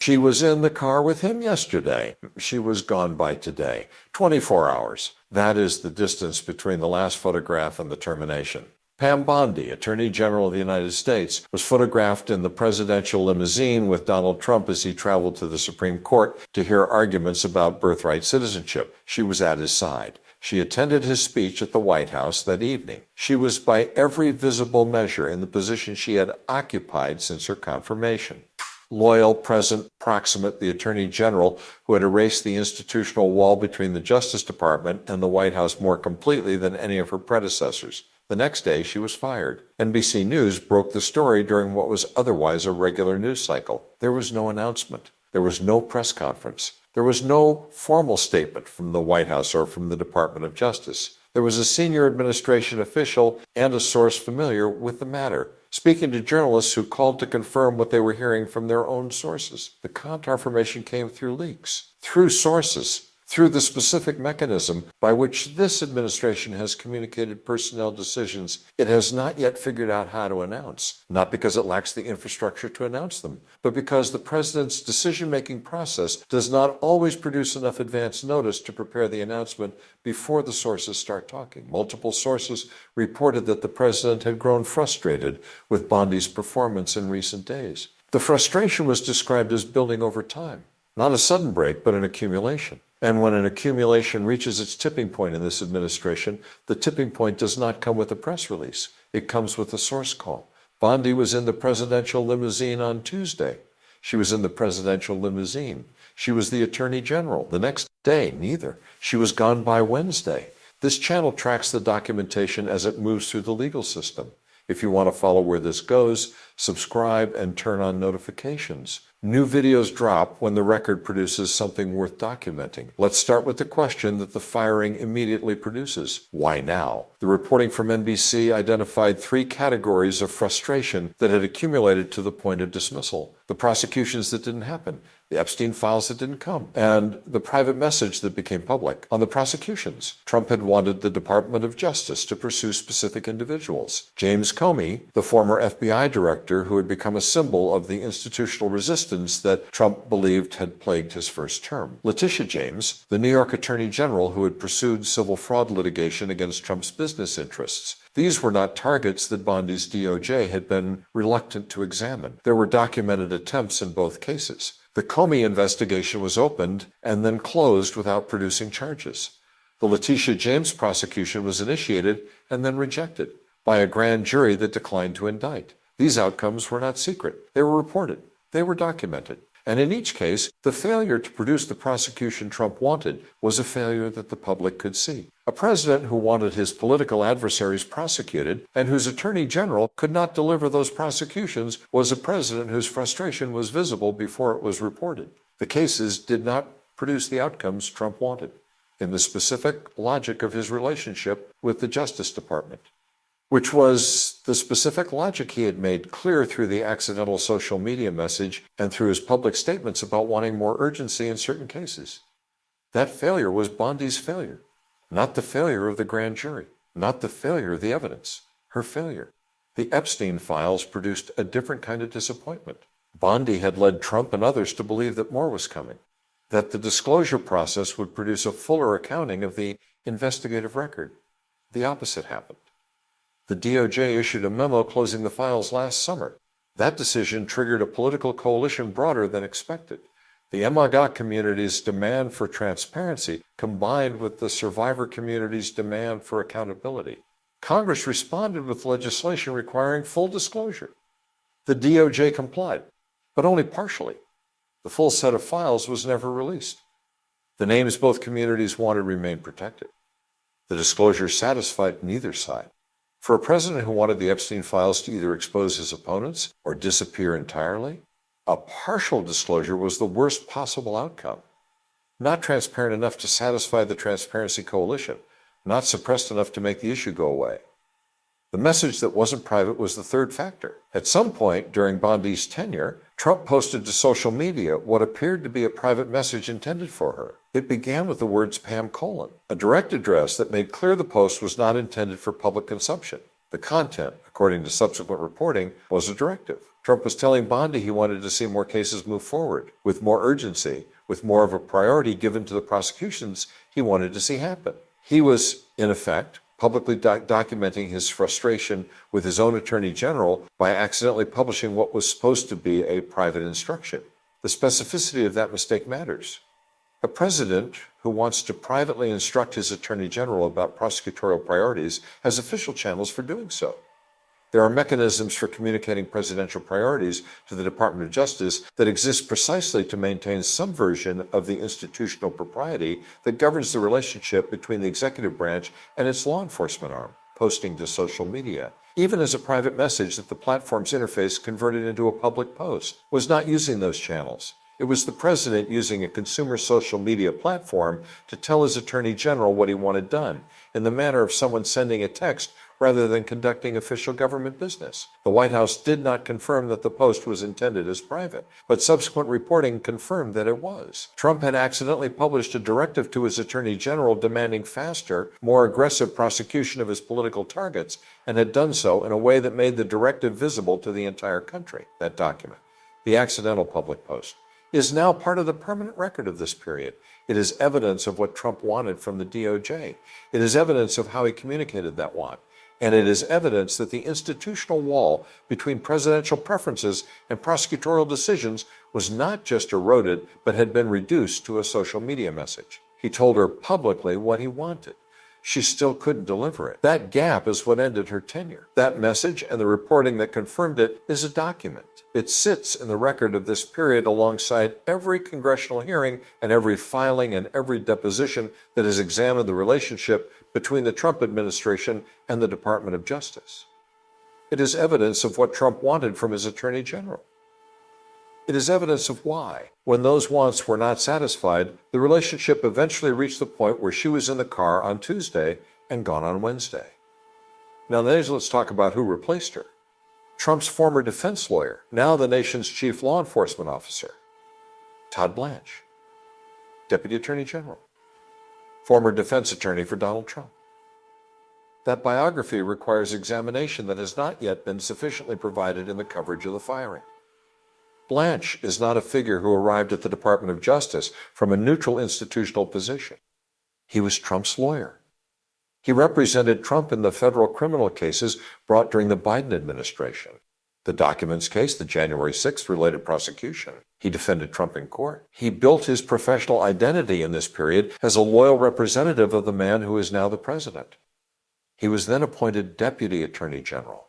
She was in the car with him yesterday. She was gone by today. 24 hours. That is the distance between the last photograph and the termination. Pam Bondi, Attorney General of the United States, was photographed in the presidential limousine with Donald Trump as he traveled to the Supreme Court to hear arguments about birthright citizenship. She was at his side. She attended his speech at the White House that evening. She was by every visible measure in the position she had occupied since her confirmation. Loyal, present, proximate, the Attorney General who had erased the institutional wall between the Justice Department and the White House more completely than any of her predecessors. The next day, she was fired. NBC News broke the story during what was otherwise a regular news cycle. There was no announcement. There was no press conference. There was no formal statement from the White House or from the Department of Justice. There was a senior administration official and a source familiar with the matter, speaking to journalists who called to confirm what they were hearing from their own sources. The confirmation came through leaks, through sources, through the specific mechanism by which this administration has communicated personnel decisions it has not yet figured out how to announce, not because it lacks the infrastructure to announce them, but because the president's decision-making process does not always produce enough advance notice to prepare the announcement before the sources start talking. Multiple sources reported that the president had grown frustrated with Bondi's performance in recent days. The frustration was described as building over time, not a sudden break, but an accumulation. And when an accumulation reaches its tipping point in this administration, the tipping point does not come with a press release. It comes with a source call. Bondi was in the presidential limousine on Tuesday. She was in the presidential limousine. She was the Attorney General. The next day, neither. She was gone by Wednesday. This channel tracks the documentation as it moves through the legal system. If you want to follow where this goes, subscribe and turn on notifications. New videos drop when the record produces something worth documenting. Let's start with the question that the firing immediately produces. Why now? The reporting from NBC identified 3 categories of frustration that had accumulated to the point of dismissal. The prosecutions that didn't happen, the Epstein files that didn't come, and the private message that became public. On the prosecutions, Trump had wanted the Department of Justice to pursue specific individuals. James Comey, the former FBI director who had become a symbol of the institutional resistance that Trump believed had plagued his first term. Letitia James, the New York Attorney General who had pursued civil fraud litigation against Trump's business interests. These were not targets that Bondi's DOJ had been reluctant to examine. There were documented attempts in both cases. The Comey investigation was opened and then closed without producing charges. The Letitia James prosecution was initiated and then rejected by a grand jury that declined to indict. These outcomes were not secret. They were reported. They were documented. And in each case, the failure to produce the prosecution Trump wanted was a failure that the public could see. A president who wanted his political adversaries prosecuted and whose attorney general could not deliver those prosecutions was a president whose frustration was visible before it was reported. The cases did not produce the outcomes Trump wanted in the specific logic of his relationship with the Justice Department, which was the specific logic he had made clear through the accidental social media message and through his public statements about wanting more urgency in certain cases. That failure was Bondi's failure, not the failure of the grand jury, not the failure of the evidence, her failure. The Epstein files produced a different kind of disappointment. Bondi had led Trump and others to believe that more was coming, that the disclosure process would produce a fuller accounting of the investigative record. The opposite happened. The DOJ issued a memo closing the files last summer. That decision triggered a political coalition broader than expected. The MAGA community's demand for transparency combined with the survivor community's demand for accountability. Congress responded with legislation requiring full disclosure. The DOJ complied, but only partially. The full set of files was never released. The names both communities wanted remained protected. The disclosure satisfied neither side. For a president who wanted the Epstein files to either expose his opponents or disappear entirely, a partial disclosure was the worst possible outcome. Not transparent enough to satisfy the Transparency Coalition, not suppressed enough to make the issue go away. The message that wasn't private was the third factor. At some point during Bondi's tenure, Trump posted to social media what appeared to be a private message intended for her. It began with the words Pam : a direct address that made clear the post was not intended for public consumption. The content, according to subsequent reporting, was a directive. Trump was telling Bondi he wanted to see more cases move forward with more urgency, with more of a priority given to the prosecutions he wanted to see happen. He was, in effect, publicly documenting his frustration with his own attorney general by accidentally publishing what was supposed to be a private instruction. The specificity of that mistake matters. A president who wants to privately instruct his attorney general about prosecutorial priorities has official channels for doing so. There are mechanisms for communicating presidential priorities to the Department of Justice that exist precisely to maintain some version of the institutional propriety that governs the relationship between the executive branch and its law enforcement arm, posting to social media. Even as a private message that the platform's interface converted into a public post was not using those channels. It was the president using a consumer social media platform to tell his attorney general what he wanted done, in the manner of someone sending a text rather than conducting official government business. The White House did not confirm that the post was intended as private, but subsequent reporting confirmed that it was. Trump had accidentally published a directive to his attorney general demanding faster, more aggressive prosecution of his political targets, and had done so in a way that made the directive visible to the entire country. That document, the accidental public post, is now part of the permanent record of this period. It is evidence of what Trump wanted from the DOJ. It is evidence of how he communicated that want. And it is evidence that the institutional wall between presidential preferences and prosecutorial decisions was not just eroded, but had been reduced to a social media message. He told her publicly what he wanted. She still couldn't deliver it. That gap is what ended her tenure. That message and the reporting that confirmed it is a document. It sits in the record of this period alongside every congressional hearing and every filing and every deposition that has examined the relationship between the Trump administration and the Department of Justice. It is evidence of what Trump wanted from his attorney general. It is evidence of why, when those wants were not satisfied, the relationship eventually reached the point where she was in the car on Tuesday and gone on Wednesday. Now, let's talk about who replaced her. Trump's former defense lawyer, now the nation's chief law enforcement officer, Todd Blanch, Deputy Attorney General, former defense attorney for Donald Trump. That biography requires examination that has not yet been sufficiently provided in the coverage of the firing. Blanch is not a figure who arrived at the Department of Justice from a neutral institutional position. He was Trump's lawyer. He represented Trump in the federal criminal cases brought during the Biden administration. The documents case, the January 6th related prosecution. He defended Trump in court. He built his professional identity in this period as a loyal representative of the man who is now the president. He was then appointed Deputy Attorney General,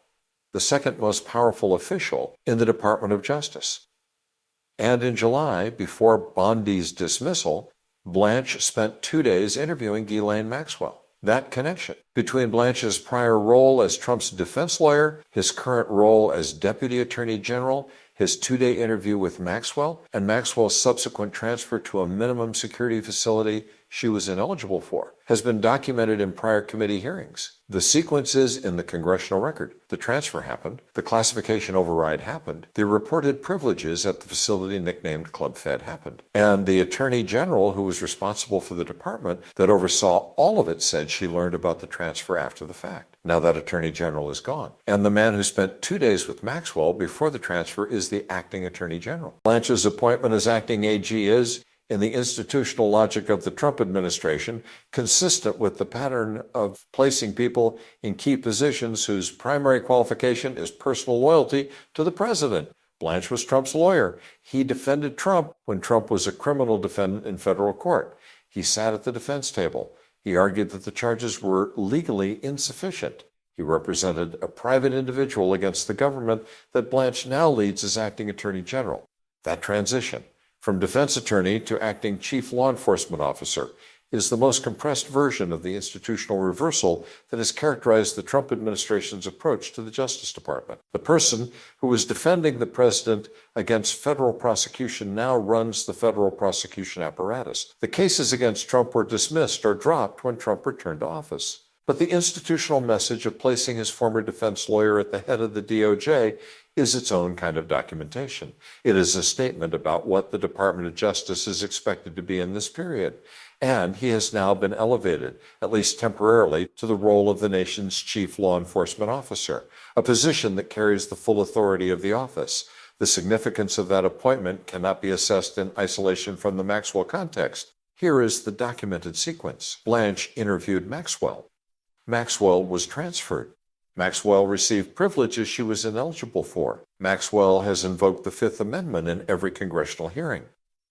the second most powerful official in the Department of Justice. And in July, before Bondi's dismissal, Blanch spent 2 days interviewing Ghislaine Maxwell. That connection between Blanch's prior role as Trump's defense lawyer, his current role as Deputy Attorney General, his 2-day interview with Maxwell, and Maxwell's subsequent transfer to a minimum security facility she was ineligible for, has been documented in prior committee hearings. The sequence is in the congressional record. The transfer happened, the classification override happened, the reported privileges at the facility nicknamed Club Fed happened, and the Attorney General, who was responsible for the department that oversaw all of it, said she learned about the transfer after the fact. Now that Attorney General is gone. And the man who spent 2 days with Maxwell before the transfer is the acting Attorney General. Blanch's appointment as acting AG is, in the institutional logic of the Trump administration, consistent with the pattern of placing people in key positions whose primary qualification is personal loyalty to the president. Blanch was Trump's lawyer. He defended Trump when Trump was a criminal defendant in federal court. He sat at the defense table. He argued that the charges were legally insufficient. He represented a private individual against the government that Blanch now leads as acting Attorney General. That transition from defense attorney to acting chief law enforcement officer is the most compressed version of the institutional reversal that has characterized the Trump administration's approach to the Justice Department. The person who was defending the president against federal prosecution now runs the federal prosecution apparatus. The cases against Trump were dismissed or dropped when Trump returned to office. But the institutional message of placing his former defense lawyer at the head of the DOJ is its own kind of documentation. It is a statement about what the Department of Justice is expected to be in this period. And he has now been elevated, at least temporarily, to the role of the nation's chief law enforcement officer, a position that carries the full authority of the office. The significance of that appointment cannot be assessed in isolation from the Maxwell context. Here is the documented sequence. Blanch interviewed Maxwell. Maxwell was transferred. Maxwell received privileges she was ineligible for. Maxwell has invoked the Fifth Amendment in every congressional hearing.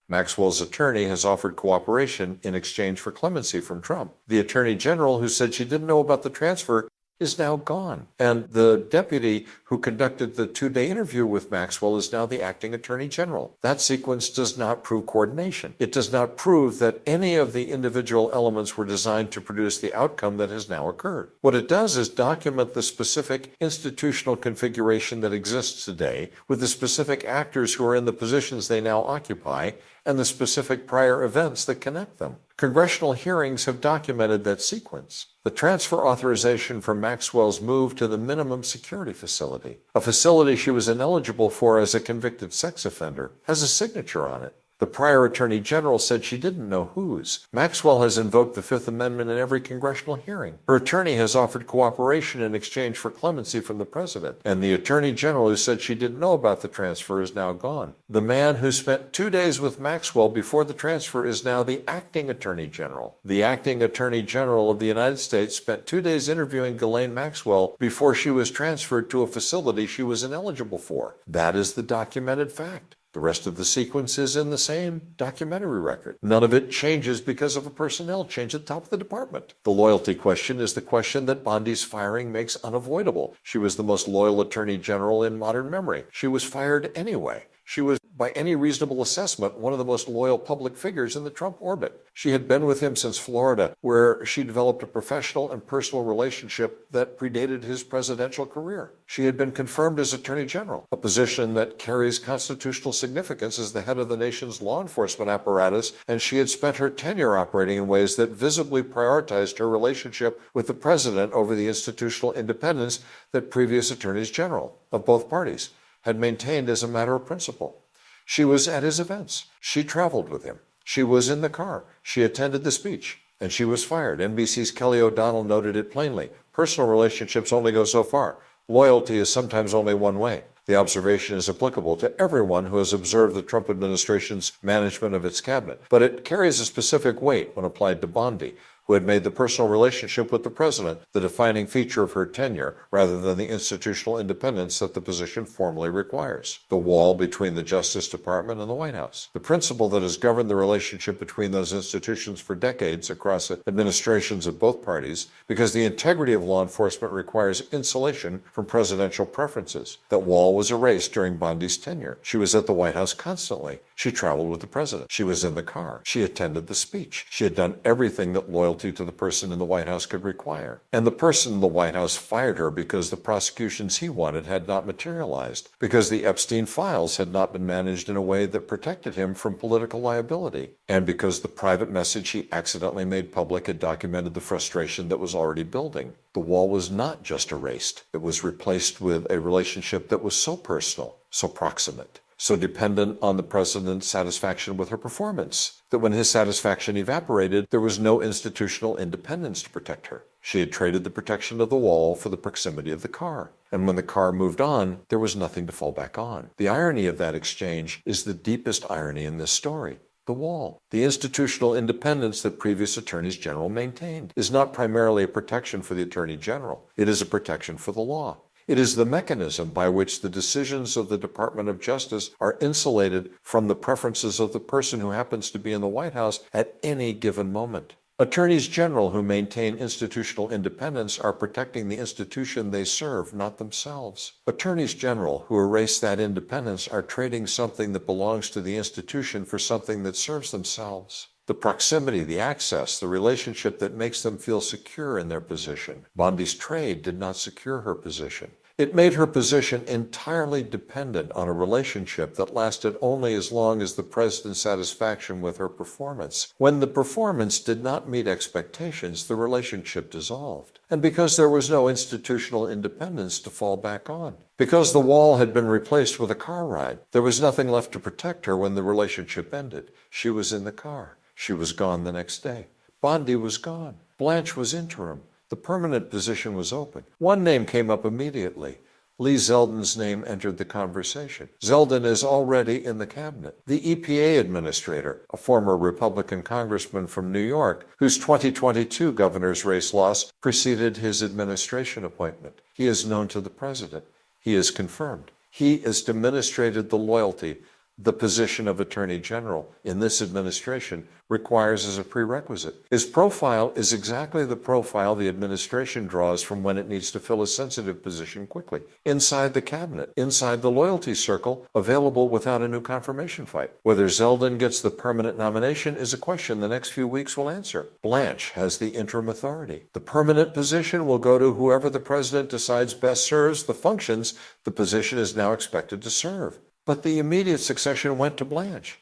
Maxwell's attorney has offered cooperation in exchange for clemency from Trump. The attorney general who said she didn't know about the transfer is now gone. And the deputy who conducted the 2-day interview with Maxwell is now the acting attorney general. That sequence does not prove coordination. It does not prove that any of the individual elements were designed to produce the outcome that has now occurred. What it does is document the specific institutional configuration that exists today with the specific actors who are in the positions they now occupy and the specific prior events that connect them. Congressional hearings have documented that sequence. The transfer authorization for Maxwell's move to the minimum security facility, a facility she was ineligible for as a convicted sex offender, has a signature on it. The prior attorney general said she didn't know whose. Maxwell has invoked the Fifth Amendment in every congressional hearing. Her attorney has offered cooperation in exchange for clemency from the president. And the attorney general who said she didn't know about the transfer is now gone. The man who spent 2 days with Maxwell before the transfer is now the acting attorney general. The acting attorney general of the United States spent 2 days interviewing Ghislaine Maxwell before she was transferred to a facility she was ineligible for. That is the documented fact. The rest of the sequence is in the same documentary record. None of it changes because of a personnel change at the top of the department. The loyalty question is the question that Bondi's firing makes unavoidable. She was the most loyal attorney general in modern memory. She was fired anyway. She was, by any reasonable assessment, one of the most loyal public figures in the Trump orbit. She had been with him since Florida, where she developed a professional and personal relationship that predated his presidential career. She had been confirmed as Attorney General, a position that carries constitutional significance as the head of the nation's law enforcement apparatus, and she had spent her tenure operating in ways that visibly prioritized her relationship with the president over the institutional independence that previous attorneys general of both parties had maintained as a matter of principle. She was at his events. She traveled with him. She was in the car. She attended the speech, and she was fired. NBC's Kelly O'Donnell noted it plainly. Personal relationships only go so far. Loyalty is sometimes only one way. The observation is applicable to everyone who has observed the Trump administration's management of its cabinet, but it carries a specific weight when applied to Bondi, who had made the personal relationship with the president the defining feature of her tenure rather than the institutional independence that the position formally requires. The wall between the Justice Department and the White House. The principle that has governed the relationship between those institutions for decades across administrations of both parties, because the integrity of law enforcement requires insulation from presidential preferences. That wall was erased during Bondi's tenure. She was at the White House constantly. She traveled with the president. She was in the car. She attended the speech. She had done everything that loyalty to the person in the White House could require. And the person in the White House fired her because the prosecutions he wanted had not materialized, because the Epstein files had not been managed in a way that protected him from political liability, and because the private message he accidentally made public had documented the frustration that was already building. The wall was not just erased. It was replaced with a relationship that was so personal, so proximate, so dependent on the president's satisfaction with her performance, that when his satisfaction evaporated, there was no institutional independence to protect her. She had traded the protection of the wall for the proximity of the car. And when the car moved on, there was nothing to fall back on. The irony of that exchange is the deepest irony in this story. The wall. The institutional independence that previous attorneys general maintained is not primarily a protection for the attorney general. It is a protection for the law. It is the mechanism by which the decisions of the Department of Justice are insulated from the preferences of the person who happens to be in the White House at any given moment. Attorneys general who maintain institutional independence are protecting the institution they serve, not themselves. Attorneys general who erase that independence are trading something that belongs to the institution for something that serves themselves. The proximity, the access, the relationship that makes them feel secure in their position. Bondi's trade did not secure her position. It made her position entirely dependent on a relationship that lasted only as long as the president's satisfaction with her performance. When the performance did not meet expectations, the relationship dissolved. And because there was no institutional independence to fall back on. Because the wall had been replaced with a car ride, there was nothing left to protect her when the relationship ended. She was in the car. She was gone the next day. Bondi was gone. Blanch was interim. The permanent position was open. One name came up immediately. Lee Zeldin's name entered the conversation. Zeldin is already in the cabinet. The EPA administrator, a former Republican congressman from New York, whose 2022 governor's race loss preceded his administration appointment. He is known to the president. He is confirmed. He has demonstrated the loyalty the position of Attorney General in this administration requires as a prerequisite. His profile is exactly the profile the administration draws from when it needs to fill a sensitive position quickly. Inside the cabinet, inside the loyalty circle, available without a new confirmation fight. Whether Zeldin gets the permanent nomination is a question the next few weeks will answer. Blanch has the interim authority. The permanent position will go to whoever the president decides best serves the functions the position is now expected to serve. But the immediate succession went to Blanch.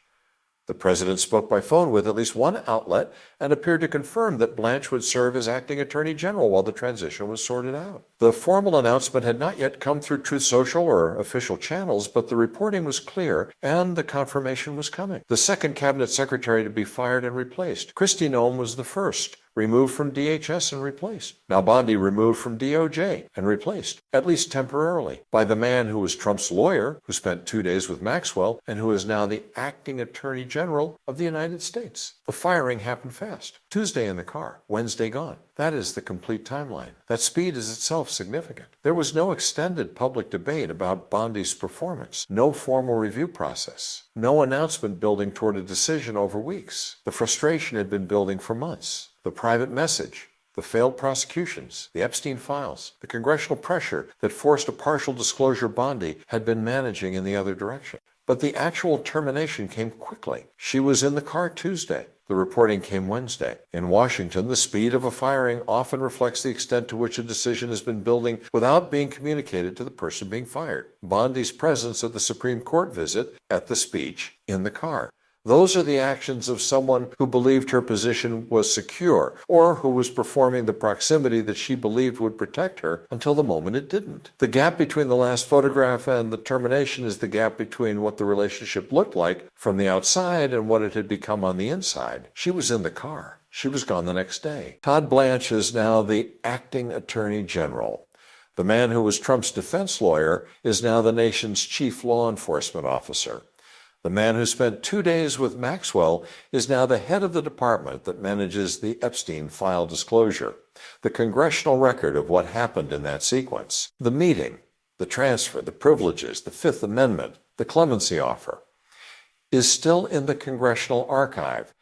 The president spoke by phone with at least one outlet and appeared to confirm that Blanch would serve as acting attorney general while the transition was sorted out. The formal announcement had not yet come through Truth Social or official channels, but the reporting was clear and the confirmation was coming. The second cabinet secretary to be fired and replaced. Kristi Noem was the first, removed from DHS and replaced. Now Bondi removed from DOJ and replaced, at least temporarily, by the man who was Trump's lawyer, who spent 2 days with Maxwell, and who is now the acting attorney general of the United States. The firing happened fast. Tuesday in the car, Wednesday gone. That is the complete timeline. That speed is itself significant. There was no extended public debate about Bondi's performance, no formal review process, no announcement building toward a decision over weeks. The frustration had been building for months. The private message, the failed prosecutions, the Epstein files, the congressional pressure that forced a partial disclosure Bondi had been managing in the other direction. But the actual termination came quickly. She was in the car Tuesday. The reporting came Wednesday. In Washington, the speed of a firing often reflects the extent to which a decision has been building without being communicated to the person being fired. Bondi's presence at the Supreme Court visit, at the speech, in the car. Those are the actions of someone who believed her position was secure, or who was performing the proximity that she believed would protect her until the moment it didn't. The gap between the last photograph and the termination is the gap between what the relationship looked like from the outside and what it had become on the inside. She was in the car. She was gone the next day. Todd Blanch is now the acting attorney general. The man who was Trump's defense lawyer is now the nation's chief law enforcement officer. The man who spent 2 days with Maxwell is now the head of the department that manages the Epstein file disclosure. The congressional record of what happened in that sequence, the meeting, the transfer, the privileges, the Fifth Amendment, the clemency offer, is still in the congressional archive.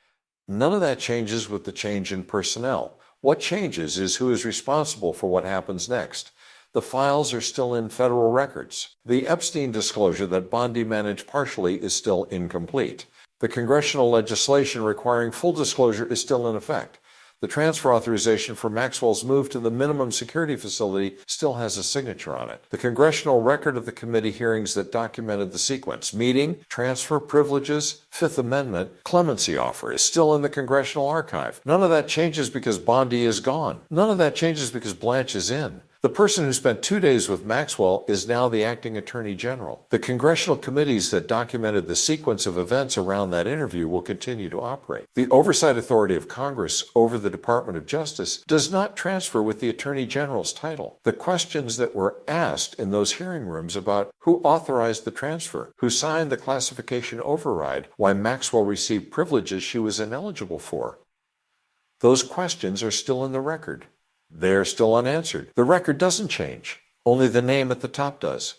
None of that changes with the change in personnel. What changes is who is responsible for what happens next. The files are still in federal records. The Epstein disclosure that Bondi managed partially is still incomplete. The congressional legislation requiring full disclosure is still in effect. The transfer authorization for Maxwell's move to the minimum security facility still has a signature on it. The congressional record of the committee hearings that documented the sequence, meeting, transfer, privileges, Fifth Amendment, clemency offer, is still in the congressional archive. None of that changes because Bondi is gone. None of that changes because Blanch is in. The person who spent 2 days with Maxwell is now the acting attorney general. The congressional committees that documented the sequence of events around that interview will continue to operate. The oversight authority of Congress over the Department of Justice does not transfer with the attorney general's title. The questions that were asked in those hearing rooms about who authorized the transfer, who signed the classification override, why Maxwell received privileges she was ineligible for, those questions are still in the record. They're still unanswered. The record doesn't change. Only the name at the top does.